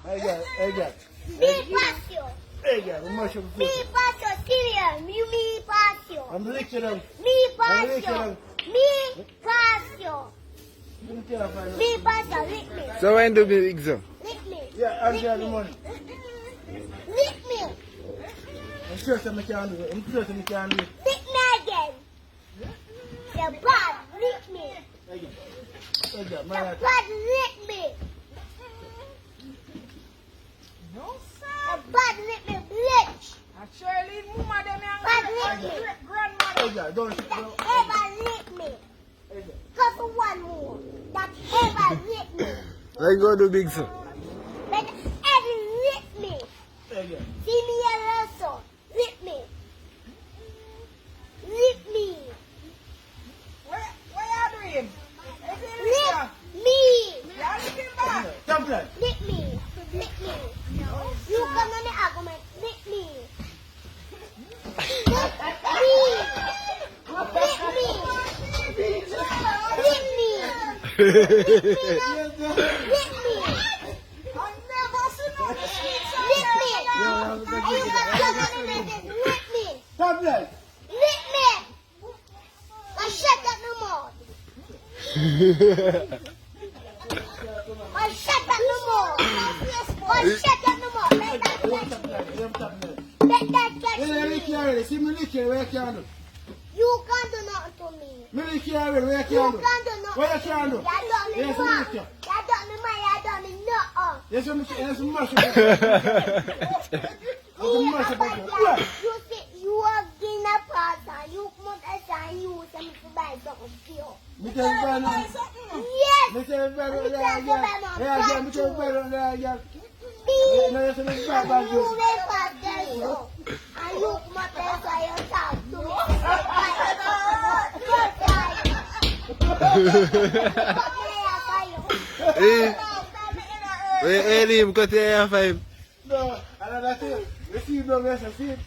Hey, girl. Me pass you. Hey, girl, the mushroom Me food. pass you, serious. Me pass you. I'm licking them. Me pass I'm you. licking Me pass you. them. Me pass you. Lick me. So when do the exam? Lick me. Yeah, I'll get the money. Lick me. I'm sure somebody can do it. I'm sure somebody can do it. Lick me again. You're bad. Lick me. Hey, girl, my You're life. bad. Lick me. No, sir. You're bad. Lick me. Bleach. Shirley, mama, them young Bad lick me. grandmother. Hey, girl, don't. That ever lick me. Hey, girl. Just one more. That ever lick me. Let's go do big son. That ever lick me. Hey, girl. See me also. Lick me. Lick me. What you doing? Is it Lick Rita? me. You're looking back. Stop that. Lick me. Lick me. You come on the argument. Lick me. Lick me. Lick me. Lick me. Lick me. I never seen no streets. Lick me. And you got come on the business. Lick me. Stop that. Lick me. I shut up no more. I shut up no more. I shut up no more. Let that catch me. Let that catch Hey, lick me. you already. See me lick you, where you can do. You can't do nothing to me. Me lick you already, where you You can do. can't do nothing. What you can do? You done me Yes, wrong. lick you. You done me my, you done me nothing. Yes, I'm mushroom. You much a about bad it. guy. You say you are getting a partner. You must assign you some to buy something for you. Me tell you right now. Yes. Me tell you right now. Me tell you right now. Yeah, me tell you right now. Yeah. Me. No, you say me bad, And bad you juice. will pass there so. And you must assign yourself to me. Hey, Liam, cut your hair for him. No, another thing. You see, no, yes, I see it.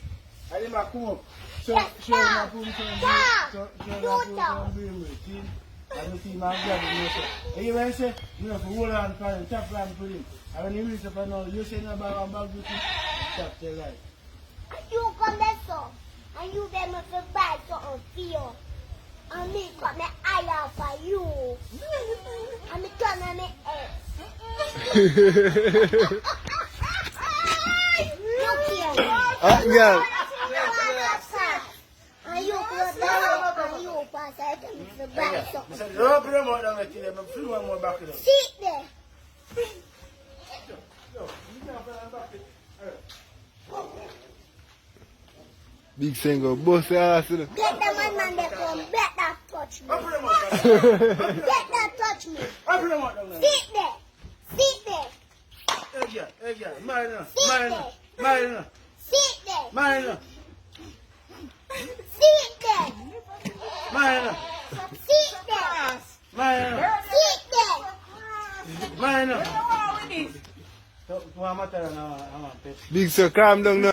I didn't come up. So, Yes, show my stop. pum Stop. some beam with him. And you see my brother, you say. And you may say, you know, for hold on for him, tap on for him. And when you reach up and all, you say no about a bag with him, tap the light. You come there so. And you them must buy something for you. And me cut my eye out for you. And me turn on my head. Look here. Girl. And you go there and you pass I tell me to buy I something. said, you open them out down there till them free one more back of them. Sit there. No, you can't find them back there. Big son go bust your ass. You know. Get the man there come. Better touch me. Open them out down there. Better touch me. Open them out down there. Sit there. Sit there. Hey, girl, Marina, Sit Marina, there. Marina, Sit there. Marina, Sit there. Marina, Sit there. Marina, Sit there. Marina. What's wrong with this? So, I'm not telling you, I'm not. Big son, calm down now.